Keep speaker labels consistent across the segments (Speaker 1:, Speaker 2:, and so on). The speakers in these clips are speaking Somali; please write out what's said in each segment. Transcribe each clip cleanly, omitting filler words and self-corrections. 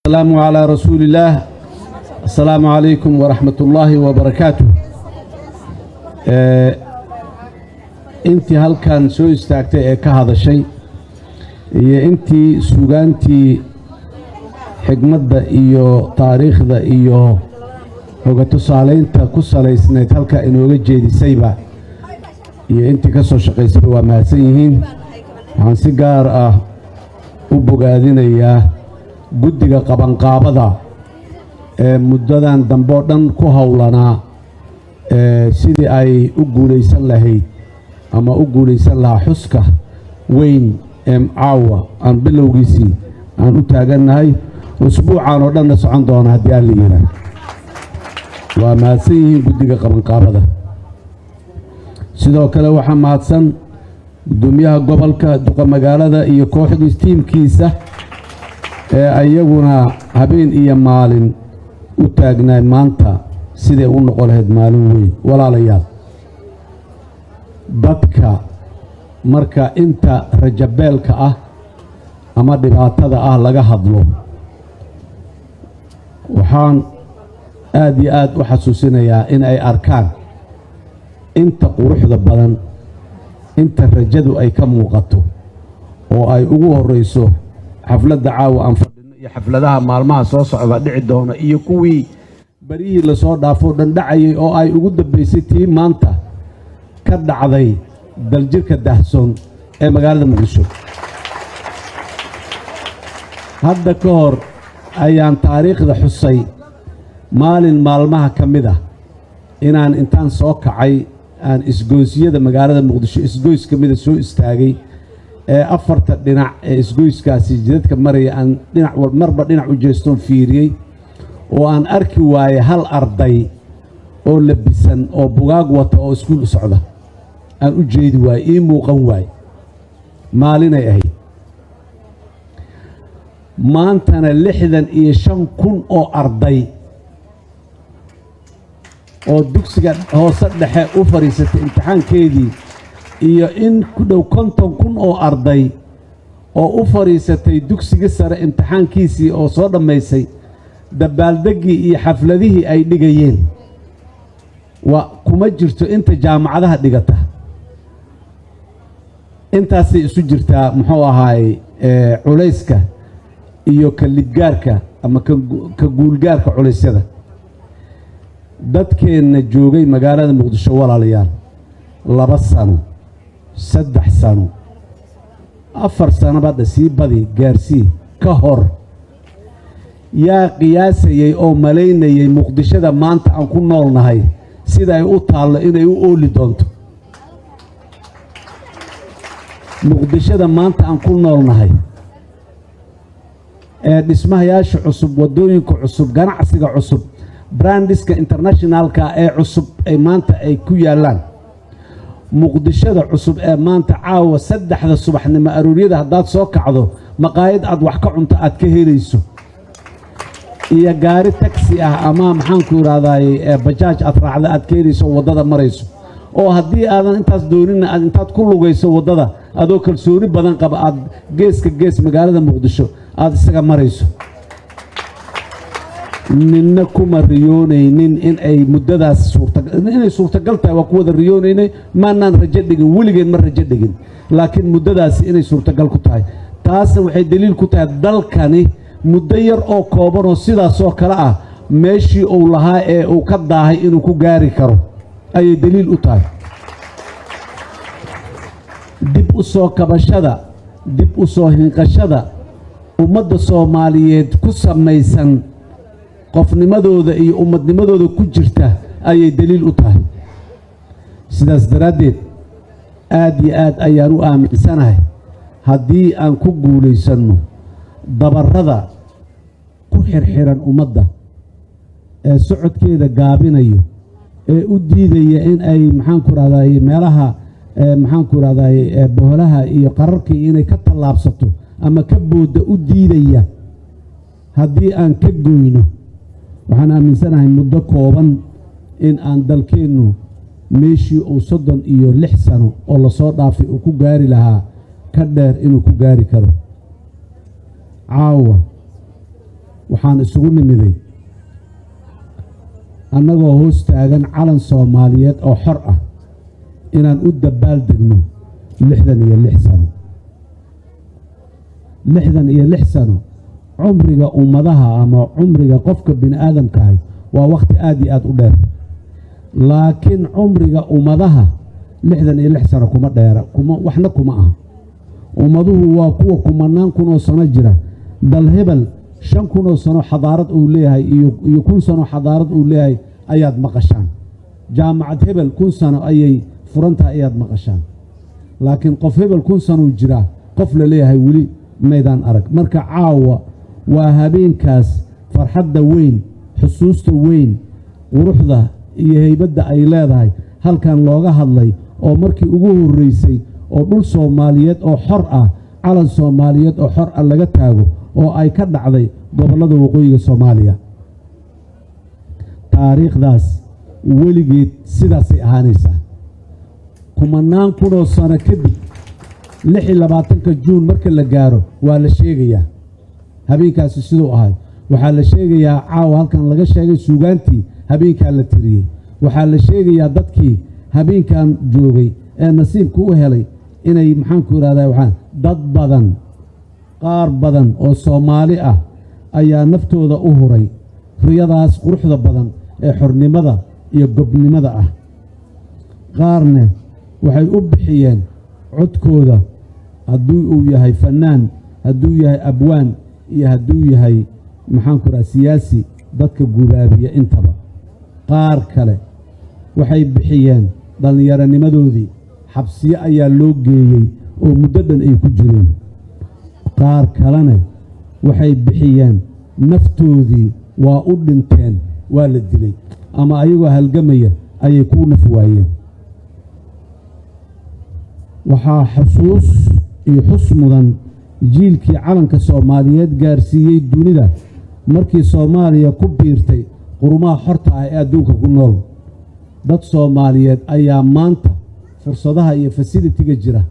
Speaker 1: السلام على رسول الله. السلام عليكم ورحمة الله وبركاته. انتي هل كان سو استاكتي كهذا الشيء انتي سوغانتي حكمة إيو تاريخ ذا إيو وقتو صالين تا كسالي سنيت هل كان إنو جيدي سيبا انتي كسو شقيسي وما سيهين عن سيقار وبقادين إياه guddiga qabanqaabada muddadan dambe oo dhan ku howlanaa sidii ay u guulaysan lahayd ama u guulaysan lahaa xuska weyn caawa aan bilowgiisii aan u taagannahay usbuucan oo dhanna socon doona haddii aan la yidhaah waa mahadsan yihiin guddiga qabanqaabada sidoo kale waxaa mahadsan gudoomiyaha gobolka duqa magaalada iyo kooxdiis tiimkiisa ayaguna habeen iyo maalin u taagnaa maanta sidee u noqon lahayd maalin weyn walaalayaal dadka marka inta rajabeelka ah ama dhibaatada ah laga hadlo waxaan aad iyo aad u xasuusinayaa in ay arkaan inta quruxda badan inta rajadu ay ka muuqato oo ay ugu horeyso xafladda caawa aan fadhino iyo xafladaha maalmaha soo socda dhici doona iyo kuwii barihii la soo dhaafo dhan dhacayay oo ay ugu dambeysay tii maanta ka dhacday daljirka daahsoon ee magaalada muqdisho hadda ka hor ayaan taariikhda xusay maalin maalmaha ka mid ah inaan intaan soo kacay aan isgoysyada magaalada muqdisho isgoys ka mida soo istaagay afarta dhinac ee isgoyskaasi jidadka maraya aan dhinac marba dhinac u jeestoon fiiriyey oo aan arki waayay hal arday oo labisan oo bugaag wata oo iskuul u socda aan u jeedi waayey ii muuqan waayey maalinay ahayd maantana 65,000 oo arday oo dugsiga hoose dhexe u fariisatay imtixaankeedii iyo in ku dhow 50,000 oo arday oo u fariisatay dugsiga sare imtixaankiisii oo soo dhammaysay dabaaldegii iyo xafladihii ay dhigayeen waa kuma jirto inta jaamacadaha dhigata intaasay isu jirtaa muxuu ahaay culayska iyo kalidgaarka ama ka guulgaarka culeysyada dadkeenna joogay magaalada muqdisho walaalayaal 2 sano 3 sano 4 sano baad sii badi gaarsii ka hor yaa qiyaasayay oo maleynayay muqdishada maanta aan ku noolnahay sida ay u taalo inay u ooli doonto muqdishada maanta aan ku noolnahay dhismayaasha cusub wadooyinka cusub ganacsiga cusub brandiska internationalka ee cusub ay maanta ay ku yaalaan muqdishada cusub ee maanta caawa 3 subaxnimo arooriyada haddaad soo kacdo maqaayad aad wax ka cunto aad ka helayso iyo gaari taxi ah ama maxaan ku yiraahdaa bajaaj aad raacda aad ka helayso wadada marayso oo haddii aadan intaas doonin aad intaad ku lugayso wadada adoo kalsooni badan qaba aad geeska gees magaalada muqdisho aad isaga marayso ninna kuma riyoonaynin in ay muddadaas suurtagal tahay waa ku wada riyoonaynay maanaan rajo dhigin weligeen ma rajo dhigin laakiin muddadaasi inay suurtagal ku tahay taasna waxay daliil ku tahay dalkani muddo yar oo kooban oo sidaasoo kale ah meeshii uu lahaa ee uu ka daahay inuu ku gaari karo ayay daliil u tahay dib u soo kabashada dib u soo hinqashada ummadda Soomaaliyeed ku samaysan qofnimadooda iyo ummadnimadooda ku jirta ayay daliil u tahay sidaas daradeed aad iyo aad ayaan u aaminsanahay haddii aan ku guulaysanno dabarada ku xirxiran ummadda ee socodkeeda gaabinayo ee u diidaya in ay maxaan ku raadayay meelaha maxaan ku raadayay boholaha iyo qararkii inay ka tallaabsato ama ka booda u diidaya haddii aan ka goyno waxaan aaminsanahay muddo kooban in aan dalkeennu meeshii uu 36 sano oo la soo dhaafay uu ku gaari lahaa ka dheer inuu ku gaari karo caawa waxaan isugu nimiday annagoo hoos taagan calan Soomaaliyeed oo xor ah inaan u dabaal degno 66 sano 66 sano cumriga ummadaha ama cumriga qofka bini aadamka ah waa waqti aad iyo aad u dheer laakiin cumriga ummadaha 66 sano kuma dheera waxna kuma aha ummaduhu waa kuwa kumanaan kun oo sano jira dal hebel 5,000 sano xadaarad uu leeyahay iyo 1,000 sano xadaarad uu leeyahay ayaad maqashaan jaamacad hebel 1,000 sano ayay furantahay ayaad maqashaan laakiin qof hebel 1,000 sano jira qof la leeyahay weli meedaan arag marka caawa waa habeenkaas farxadda weyn xusuusta weyn quruxda iyo haybadda ay leedahay halkan looga hadlay oo markii ugu horeysay oo dhul Soomaaliyeed oo xor ah calan Soomaaliyeed oo xor ah laga taago oo ay ka dhacday gobolada waqooyiga Soomaaliya taariikhdaas weligeed sidaasay ahaanaysaa kumanaan kun oo sano kadib 26 Juun marka la gaaro waa la sheegayaa habeenkaasi sidoo ahay waxaa la sheegayaa caawa halkan laga sheegay suugaantii habeenka la tiriyay waxaa la sheegayaa dadkii habeenkan joogay ee nasiibku u helay inay maxaan ku yiraahdaa waxaan dad badan qaar badan oo Soomaali ah ayaa naftooda u huray riyadaas quruxda badan ee xornimada iyo gobnimada ah qaarna waxay u bixiyeen codkooda hadduu uu yahay fanaan hadduu yahay abwaan iyo hadduu yahay maxaan ku yiraahdaa siyaasi dadka gubaabiya intaba qaar kale waxay bixiyeen dhallinyaranimadoodii xabsiyo ayaa loo geeyey oo muddo dhan ay ku jireen qaar kalena waxay bixiyeen naftoodii waa u dhinteen waa la dilay ama ayagoo halgamaya ayay ku naf waayeen waxaa xusuus iyo xus mudan jiilkii calanka Soomaaliyeed gaarsiiyey dunida markii Soomaaliya ku biirtay qurumaha xorta ah ee adduunka ku nool dad Soomaaliyeed ayaa maanta fursadaha iyo facility-ga jira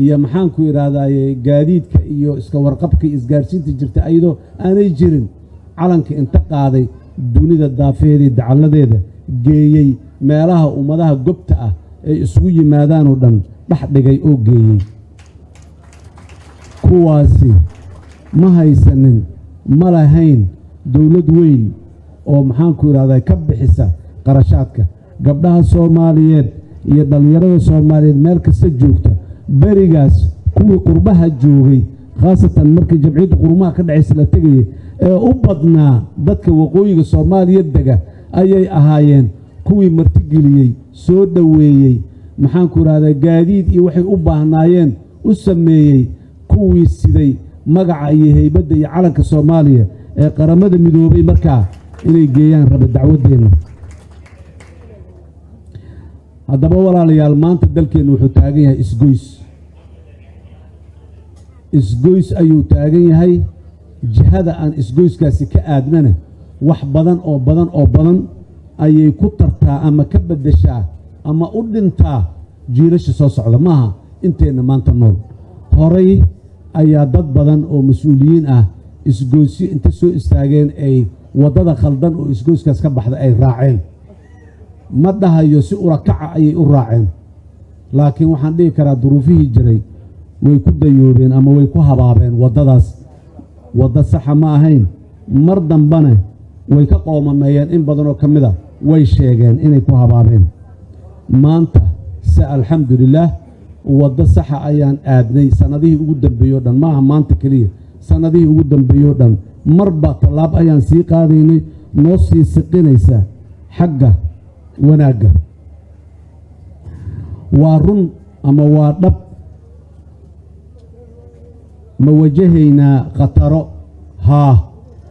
Speaker 1: iyo maxaan ku yiraahdaa gaadiidka iyo iska warqabka isgaarsiinta jirta ayadoo aanay jirin calanka inta qaaday dunida daafeedii dacaladeeda geeyay meelaha ummadaha gobta ah ay isugu yimaadaan oo dhan dhax dhigay oo geeyay kuwaasi ma haysanin ma lahayn dawlad weyn oo maxaan ku yiraahdaa ka bixisa qarashaadka gabdhaha Soomaaliyeed iyo dhalinyarada Soomaaliyeed meel kasta joogta barigaas kuwii qurbaha joogay khaasatan markii jamciyadda qurumaha ka dhacaysa la tagay ee u badnaa dadka waqooyiga Soomaaliyeed dega ayay ahaayeen kuwii martigeliyay soo dhaweeyay maxaan ku yiraahdaa gaadiid iyo waxay u baahnaayeen u sameeyay kuwii siday magaca iyo haybadda iyo calanka Soomaaliya ee qaramada midoobay markaa inay geeyaan raba dacwadeena haddaba walaalayaal maanta dalkeenu wuxuu taagan yahay isgoys ayuu taagan yahay jihada aan isgoyskaasi ka aadnana wax badan oo badan ayay ku tartaa ama ka beddeshaa ama u dhintaa jiilasha soo socda maaha inteena maanta nool horay ayaa dad badan oo mas'uuliyiin ah isgoysyo inta soo istaageen ay wadada khaldan oo isgoyskaas ka baxda ay raaceen ma dhahayo si urakaca ayay u raaceen laakiin waxaan dhihi karaa duruufihii jiray way ku dayoobeen ama way ku habaabeen wadadaas wadda saxa ma ahayn mar dambana way ka qoomameeyeen in badan oo ka mid ah way sheegeen inay ku habaabeen maanta se alxamdulillaah wadda saxa ayaan aadnay sanadihii ugu dambeeyay dhan maaha maanta kaliya sanadihii ugu dambeeyay dhan marba talaab ayaan sii qaadaynay noo sii siqinaysa xagga wanaagga waa run ama waa dhab ma wajahaynaa khataro haa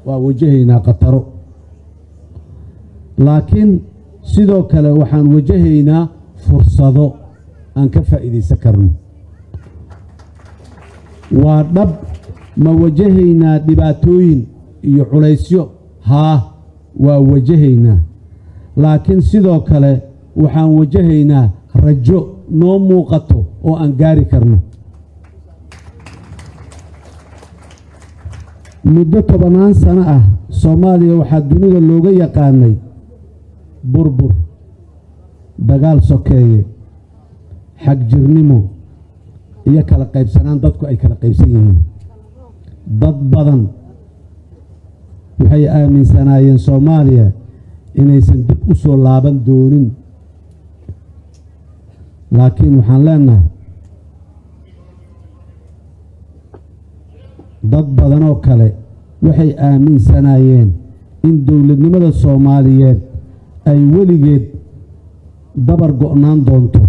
Speaker 1: waa wajahaynaa khataro laakiin sidoo kale waxaan wajahaynaa fursado aan ka faa'iidaysan karno waa dhab ma wajahaynaa dhibaatooyin iyo culaysyo haa waa wajahaynaa laakiin sidoo kale waxaan wajahaynaa rajo noo muuqato oo aan gaari karno muddo 10 sano ah soomaaliya waxaa dunida looga yaqaanay burbur dagaal sokeeye xag jirnimo iyo kala qaybsanaan dadku ay kala qaybsan yihiin dad badan waxay aaminsanaayeen soomaaliya inaysan dib u soo laaban doonin laakiin waxaan leenahay dad badan oo kale waxay aaminsanaayeen in dowladnimada soomaaliyeed ay weligeed dabar go'naan doonto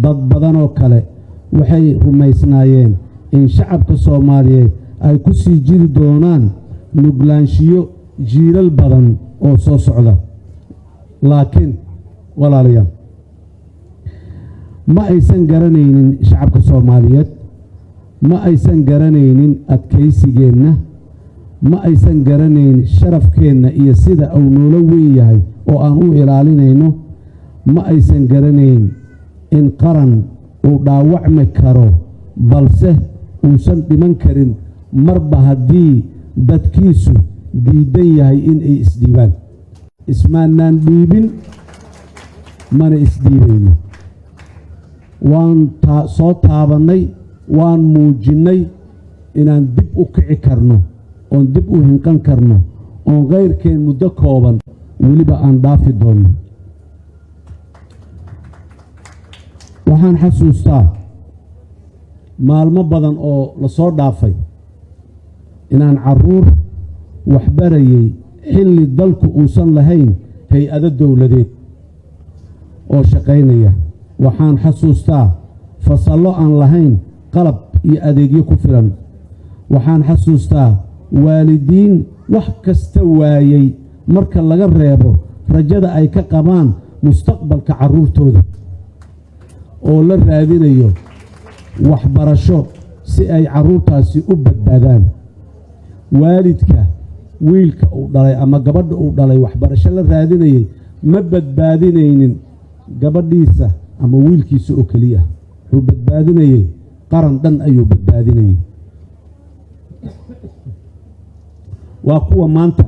Speaker 1: dad badan oo kale waxay rumaysnaayeen in shacabka soomaaliyeed ay ku sii jiri doonaan nuglaanshiyo jiilal badan oo soo socda laakiin walaalayaal ma aysan garanaynin shacabka soomaaliyeed ma aysan garanaynin adkaysigeenna ma aysan garanayn sharafkeenna iyo sida uu noola weyn yahay oo aan u ilaalinayno ma aysan garanayn in qaran uu dhaawacmi karo balse uusan dhiman karin marba haddii dadkiisu diidan yahay in ay isdhiibaan ismaanaan dhiibin mana isdhiibayno waan soo taabannay waan muujinnay inaan dib u kici karno oon dib u hinqan karno oon kayrkeen muddo kooban weliba aan dhaafi doonno waxaan xasuustaa maalmo badan oo la soo dhaafay inaan carruur waxbarayay xilli dalku uusan lahayn hay-ado dowladeed oo shaqaynaya waxaan xasuustaa fasallo aan lahayn qalab iyo adeegyo ku filan waxaan xasuustaa waalidiin wax kasta waayey marka laga reebo rajada ay ka qabaan mustaqbalka carruurtooda oo la raadinayo waxbarasho si ay carruurtaasi u badbaadaan waalidka wiilka uu dhalay ama gabadha uu dhalay waxbarasho la raadinayay ma badbaadinaynin gabadhiisa ama wiilkiisa oo keliya wuxuu badbaadinayay qaran dhan ayuu badbaadinayay waa kuwa maanta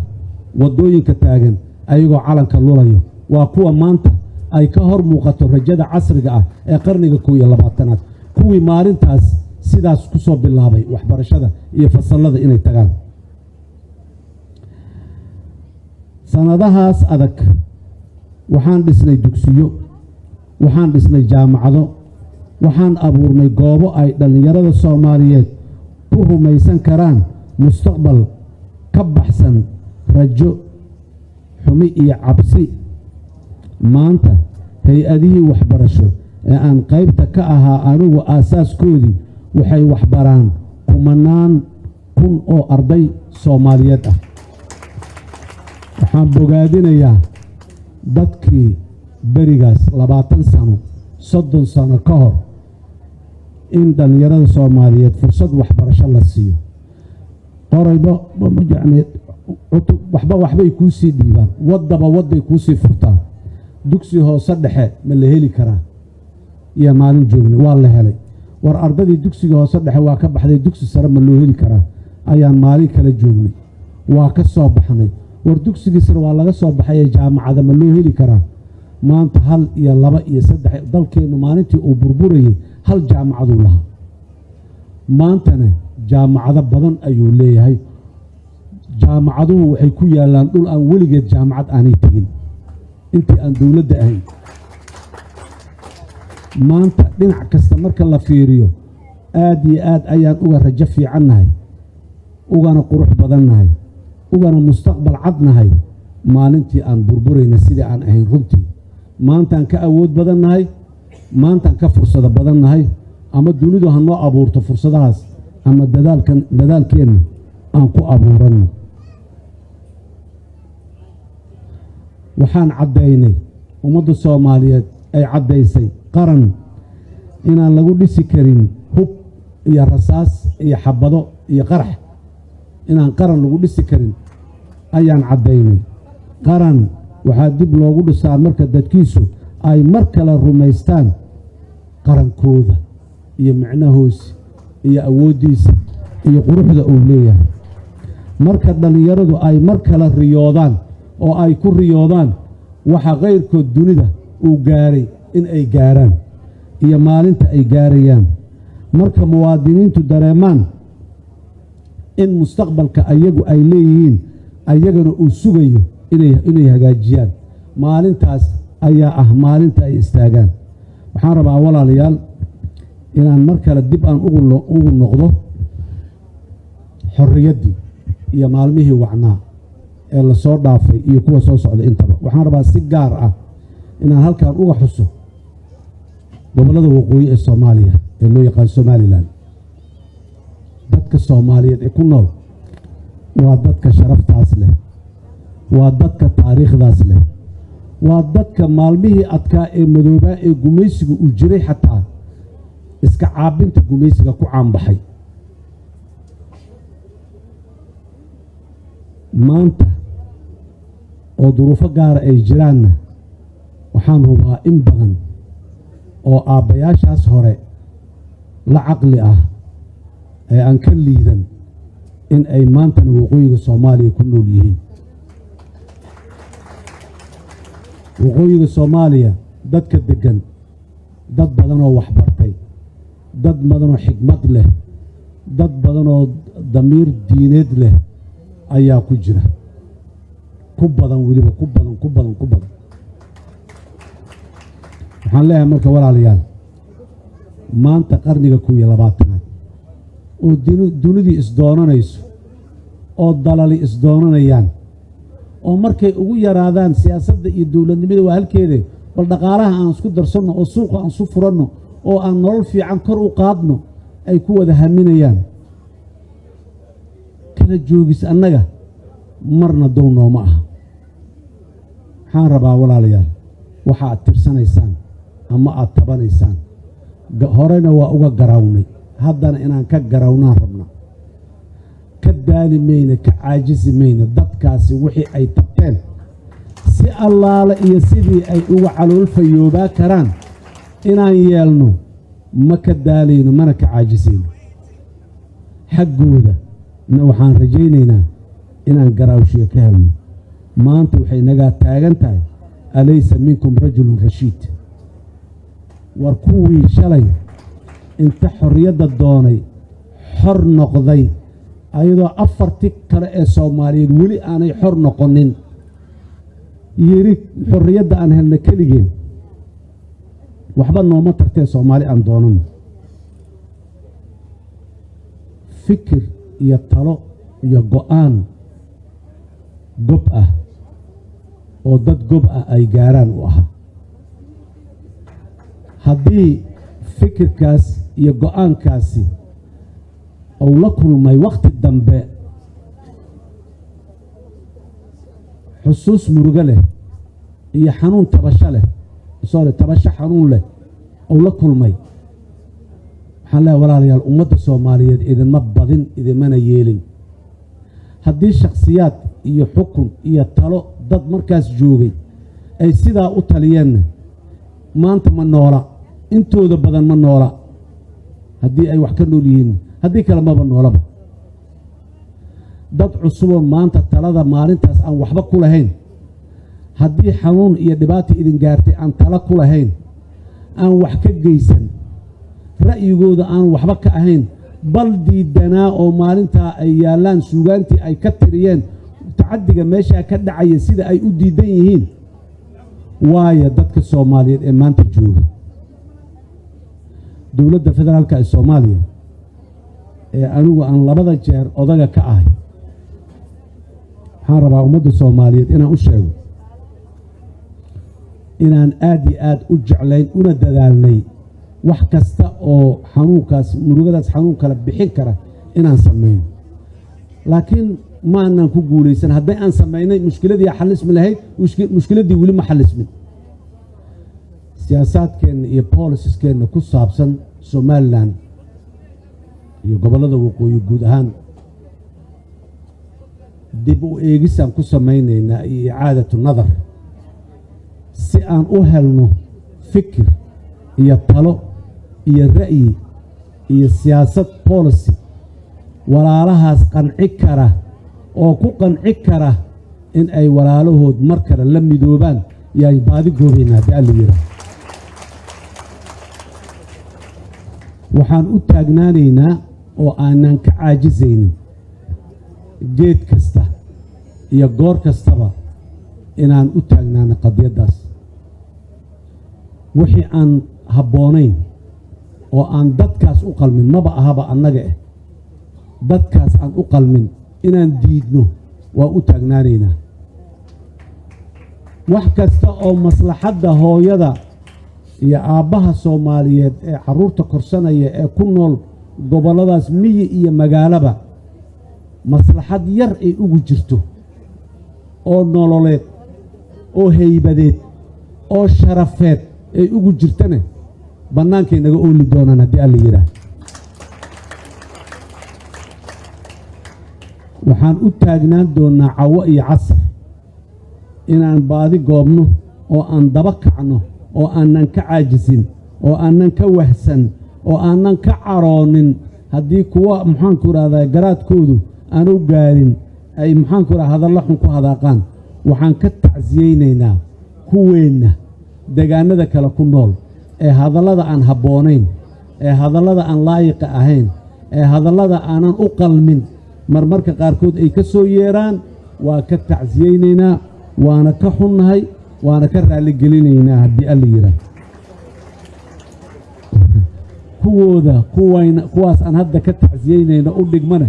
Speaker 1: waddooyinka taagan ayagoo calanka lulayo waa kuwa maanta ay ka hor muuqato rajada casriga ah ee qarniga 21aad kuwii maalintaas sidaas ku soo bilaabay waxbarashada iyo fasallada inay tagaan sanadahaas adag waxaan dhisnay dugsiyo waxaan dhisnay jaamacado waxaan abuurnay goobo ay dhallinyarada soomaaliyeed ku rumaysan karaan mustaqbal ka baxsan rajo xumi iyo cabsi maanta hay-adihii waxbarasho ee aan qaybta ka ahaa anigu aasaaskoodii waxay waxbaraan kumanaan kun oo arday soomaaliyeed ah waxaan bogaadinayaa dadkii berigaas 20 sano 30 sano ka hor in dhallinyarada soomaaliyeed fursad waxbarasho la siiyo qorayba waxbay kuu sii dhiibaan waddaba wadday kuu sii furtaan dugsi hoose dhexe ma la heli karaa iyo maalin joognay waa la helay war ardadii dugsiga hoose dhexe waa ka baxday dugsi sare ma loo heli karaa ayaan maalin kala joognay waa ka soo baxnay war dugsigii sare waa laga soo baxay jaamacada ma loo heli karaa maanta 1 iyo 2 iyo 3 dalkeenu maalintii uu burburayay hal jaamacaduu lahaa maantana jaamacado badan ayuu leeyahay jaamacaduhu waxay ku yaalaan dhul aan weligeed jaamacad aanay tegin intii aan dowladda ahayn maanta dhinac kasta marka la fiiriyo aad iyo aad ayaan uga rajo fiicannahay ugana qurux badannahay ugana mustaqbal cadnahay maalintii aan burburayna sidii aan ahayn runtii maantaan ka awood badannahay maantaan ka fursado badannahay ama dunidu ha noo abuurto fursadahaas ama dadaalkeenna aan ku abuuranno waxaan caddaynay ummadda soomaaliyeed ay caddaysay qaran inaan lagu dhisi karin hub iyo rasaas iyo xabado iyo qarax inaan qaran lagu dhisi karin ayaan caddaynay qaran waxaa dib loogu dhisaa marka dadkiisu ay mar kale rumaystaan qarankooda iyo micnahoos iyo awooddiisa iyo quruxda uu leeyahay marka dhalinyaradu ay mar kale riyoodaan oo ay ku riyoodaan waxa qayrkood dunida uu gaaray in ay gaaraan iyo maalinta ay gaarayaan marka muwaadiniintu dareemaan in mustaqbalka ayagu ay leeyihiin ayagana uu sugayo inay hagaajiyaan maalintaas ayaa ah maalinta ay istaagaan waxaan rabaa walaalayaal inaan mar kale dib aan ugu noqdo xorriyaddii iyo maalmihii wacnaa ee la soo dhaafay iyo kuwa soo socda intaba waxaan rabaa si gaar ah inaan halkan uga xuso gobollada waqooyi ee Soomaaliya ee loo yaqaan Somaliland dadka Soomaaliyeed ee ku nool waa dadka sharaftaas leh waa dadka taariikhdaas leh waa dadka maalmihii adkaa ee madoobaa ee gumaysiga uu jiray xataa iska caabinta gumaysiga ku caanbaxay maanta oo duruufo gaara ay jiraanna waxaan hubaa in badan oo aabbayaashaas hore la caqli ah ee aan ka liidan in ay maantana waqooyiga Soomaaliya ku nool yihiin waqooyiga Soomaaliya dadka degan dad badan oo wax bartay dad badan oo xigmad leh dad badan oo damiir diineed leh ayaa ku jira ku badan weliba ku badan waxaan leeyahay marka walaalayaal maanta qarniga 21aad oo dunidii isdoonanayso oo dalali isdoonanayaan oo markay ugu yaraadaan siyaasadda iyo dawladnimada waa halkeeda bal dhaqaalaha aan isku darsanno oo suuqa aan su furanno oo aan nolol fiican kor u qaadno ay ku wada haminayaan kala joogis annaga marna dow nooma aha waxaan rabaa walaalayaal waxa aad tirsanaysaan ama aad tabanaysaan horena waa uga garawnay haddana inaan ka garawnaan rabna ka daali mayna ka caajisi mayna dadkaasi wixii ay tabteen si allaale iyo sidii ay uga caloolfayoobaa karaan inaan yeelno ma ka daalayno mana ka caajisayno xaggooda na waxaan rajaynaynaa inaan garaawshiyo ka helno maanta waxay nagaa taagan tahay alaysa minkum rajulun rashiid war kuwii shalay inta xorriyadda doonay xor noqday ayadoo afartii kale ee Soomaaliyeed weli aanay xor noqonin yiri xorriyadda aan helna keligeen waxba nooma tartee Soomaali aan doonano fikir iyo talo iyo go'aan gob ah oo dad gob ah ay gaaraan u ahaa haddii fikirkaas iyo go'aankaasi uu la kulmay waqti dambe xusuus murugo leh iyo xanuun tabasho leh tabasho xanuun leh uu la kulmay waxaan leeyahay walaalayaal ummadda Soomaaliyeed idinma badin idinmana yeelin haddii shakhsiyaad iyo xukun iyo talo dad markaas joogay ay sidaa u taliyeen maanta ma noola intooda badan ma noola haddii ay wax ka nool yihiin haddii kale maba noolaba dad cusuboo maanta talada maalintaas aan waxba ku lahayn haddii xanuun iyo dhibaato idin gaartay aan talo ku lahayn aan wax ka geysan ra'yigooda aan waxba ka ahayn bal diidanaa oo maalintaa ay yaallaan suugaantii ay ka tiriyeen tacaddiga meeshaa ka dhacaya sida ay u diidan yihiin waayo dadka Soomaaliyeed ee maanta jooga dowladda federaalka ee Soomaaliya ee anigu aan labada jeer odaga ka ahay waxaan rabaa ummadda Soomaaliyeed inaan u sheego inaan aad iyo aad u jeclayn una dadaalnay wax kasta oo xanuunkaas murugadaas xanuun kala bixin kara inaan sameeyno laakiin ma aanan ku guuleysan hadday aan sameynay mushkiladii xalismi lahayd mushkiladii weli ma xalismin siyaasaadkeena iyo policies-keena ku saabsan Somaliland iyo gobollada waqooyi guud ahaan dib u eegisaan ku samaynaynaa iyo icaadatu nadar si aan u helno fikir iyo talo iyo ra'yi iyo siyaasad policy walaalahaas qanci kara oo ku qanci kara in ay walaalahood mar kale la midoobaan yaay baadi goobeynaa haddii alla yidhaah waxaan u taagnaanaynaa oo aanan ka caajisaynin geed kasta iyo goor kastaba inaan u taagnaano qadiyaddaas wixii aan habboonayn oo aan dadkaas u qalmin maba ahaba annaga dadkaas aan u qalmin inaan diidno waa u taagnaanaynaa wax kasta oo maslaxadda hooyada iyo aabbaha Soomaaliyeed ee carruurta korsanaya ee ku nool gobolladaas miyi iyo magaalaba maslaxad yar ay ugu jirto oo nololeed oo haybadeed oo sharafeed ay ugu jirtane bannaankay naga ooli doonaan haddii alla yidhaah waxaan u taagnaan doonnaa cawo iyo casar inaan baadi goobno oo aan daba kacno oo aanan ka caajisin oo aanan ka wahsan oo aanan ka caroonin haddii kuwa maxaanku idhahdaa garaadkoodu aanu gaarin ay maxaanku idhahdaa hadallo xun ku hadaaqaan waxaan ka tacsiyeynaynaa kuweenna deegaanada kale ku nool ee hadallada aan habboonayn ee hadallada aan laayiqa ahayn ee hadallada aanan u qalmin marmarka qaarkood ay ka soo yeeraan waa ka tacsiyeynaynaa waana ka xunnahay waana ka raalligelinaynaa haddii alla yidhaah kuwaas aan hadda ka tacsiyeynayno u dhigmane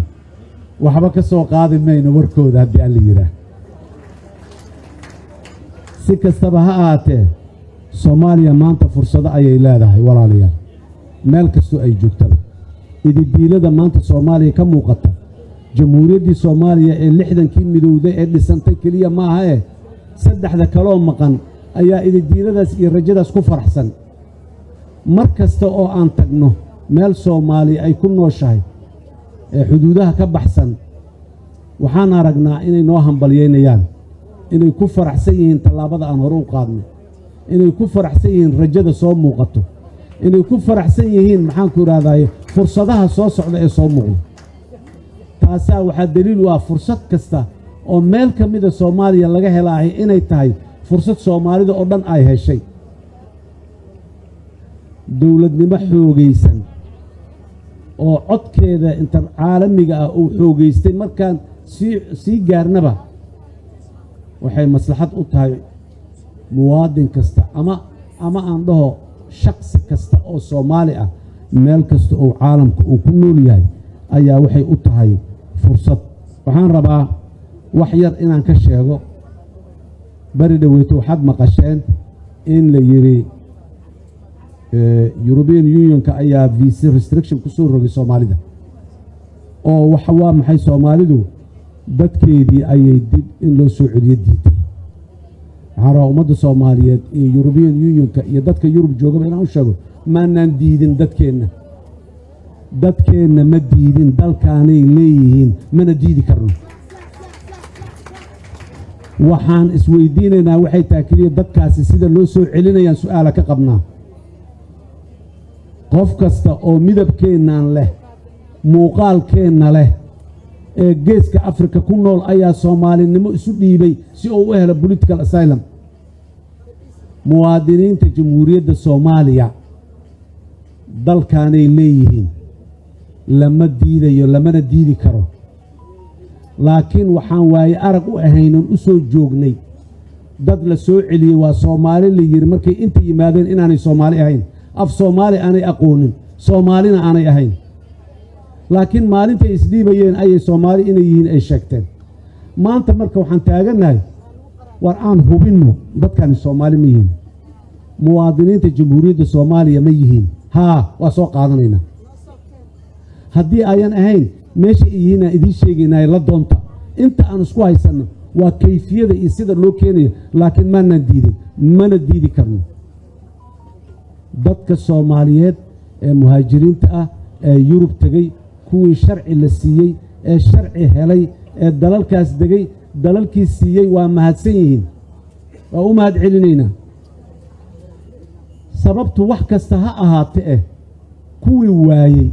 Speaker 1: waxba ka soo qaadi mayno warkooda haddii alla yidhaah si kastaba ha ahaatee Soomaaliya maanta fursado ayay leedahay walaalayaal meel kastoo ay joogtaba ididiilada maanta Soomaaliya ka muuqata jamhuuriyaddii Soomaaliya ee 60kii midowday ee dhisantay keliya ma aha saddexda kaloo maqan ayaa ididiiladaas iyo rajadaas ku faraxsan mar kasta oo aan tagno meel Soomaaliya ay ku nooshahay ee xuduudaha ka baxsan waxaan aragnaa inay noo hambalyeynayaan inay ku faraxsan yihiin tallaabada aan hore u qaadnay inay ku faraxsan yihiin rajada soo muuqato inay ku faraxsan yihiin maxaanku idhahdaye fursadaha soo socda ee soo muuqda taasaa waxaa daliil u ah fursad kasta oo meel ka mida Soomaaliya laga helaahay inay tahay fursad Soomaalida oo dhan ay heshay dawladnimo xoogaysan oo codkeeda inta caalamiga ah uu xoogaystay markaan sii gaarnaba waxay maslaxad u tahay muwaadin kasta ama aan dhaho shakhsi kasta oo Soomaali ah meel kasta oo caalamka uu ku nool yahay ayaa waxay u tahay fursad waxaan rabaa wax yar inaan ka sheego bari dhaweyto waxaad maqasheen in la yiri European Unionka ayaa visa restriction ku soo rogay Soomaalida oo waxa waa maxay Soomaalidu dadkeedii ayay dib in loo soo celiyo diiday waxaan ummadda Soomaaliyeed ee European Unionka iyo dadka Yurub jooga inaan u sheego maanaan diidin dadkeenna ma diidin dalkaanay leeyihiin mana diidi karno waxaan isweydiinaynaa waxay tahay keliya dadkaasi sida loo soo celinayaan su'aala ka qabnaa qof kasta oo midabkeennan leh muuqaalkeenna leh ee geeska Afrika ku nool ayaa Soomaalinimo isu dhiibay si uu u helo political asylum muwaadiniinta jamhuuriyadda Soomaaliya dalkaanay leeyihiin lama diidayo lamana diidi karo laakiin waxaan waaye arag u ahaynan u soo joognay dad la soo celiyey waa Soomaali la yiri markay inta yimaadeen inaanay Soomaali ahayn af Soomaali aanay aqoonin Soomaalina aanay ahayn laakiin maalintay isdhiibayeen ayay Soomaali inay yihiin ay sheegteen maanta marka waxaan taaganahay war aan hubinno dadkan Soomaali ma yihiin muwaadiniinta jamhuuriyadda Soomaaliya ma yihiin waa soo qaadanaynaa haddii ayan ahayn meesha yihiin idin sheegaynaa la doonta inta aan isku haysanno waa kayfiyada iyo sida loo keenayo laakiin mana diidi karno dadka Soomaaliyeed ee muhaajiriinta ah ee Yurub tagay kuwii sharci la siiyey ee sharci helay ee dalalkaas degay dalalkii siiyey waa mahadsan yihiin waa u mahad celinaynaa sababtu wax kasta ha ahaatee kuwii waayey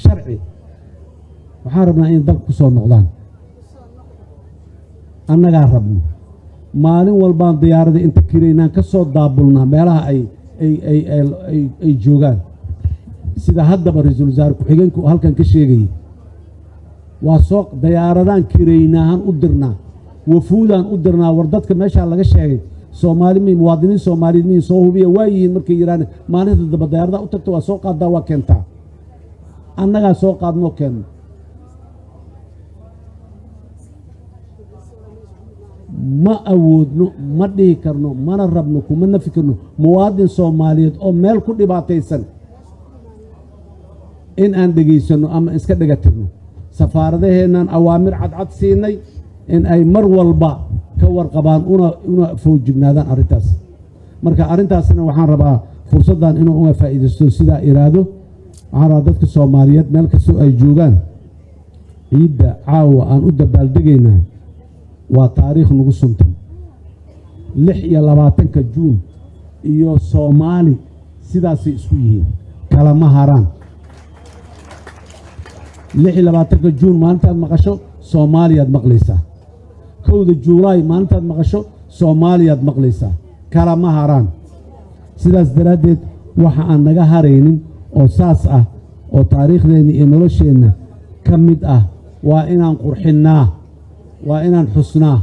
Speaker 1: sharci waxaan rabnaa in dalka ku soo noqdaan annagaa rabno maalin walbaan diyaaradda inta kiraynaan ka soo daabulnaa meelaha ay joogaan sida haddaba ra-iisul wasaare ku-xigeenku halkan ka sheegayay waa soo diyaaradaan kiraynaahan u dirnaa wafuudaan u dirnaa war dadka meeshaa laga sheegay soomaali miin muwaadiniin soomaaliyeed miin soo hubiya waa yihiin markay yidhaahne maalinta daba diyaaradaha u tagta waa soo qaaddaa waa keentaa annagaa soo qaadnoo keenno ma awoodno ma dhihi karno mana rabno kuma nafi karno muwaadin soomaaliyeed oo meel ku dhibaataysan in aan dhegaysanno ama iska dhagatirno safaaradaheennan awaamir cadcad siinay in ay mar walba ka warqabaan una fowjignaadaan arrintaas marka arrintaasna waxaan rabaa fursaddan inuu uga faa'iidaysto sidaa iraado waxaan rabaa dadka soomaaliyeed meel kastoo ay joogaan ciidda caawa aan u dabaaldegaynaa waa taariikh nagu suntan 26 juun iyo soomaali sidaasay isku yihiin kalama haraan 26 juun maalintaad maqasho soomaaliyaad maqlaysaa 1 juulaay maalintaad maqasho soomaaliyaad maqlaysaa kalama haraan sidaas daraaddeed waxa aan naga haraynin oo saas ah oo taariikhdeenna iyo nolosheenna ka mid ah waa inaan qurxinnaa waa inaan xusnaa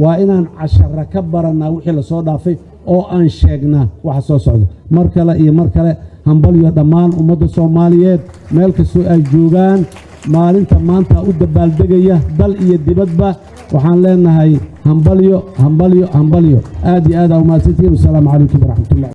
Speaker 1: waa inaan cashara ka barannaa wixii la soo dhaafay oo aan sheegnaa waxa soo socdo mar kale iyo mar kale hambalyo dhammaan ummadda soomaaliyeed meel kastoo ay joogaan maalinta maanta u dabaaldegaya dal iyo dibadba waxaan leenahay hambalyo hambalyo hambalyo aad iyo aad aa umahadsantihiin wasalaamu calaykum waraxmatullahi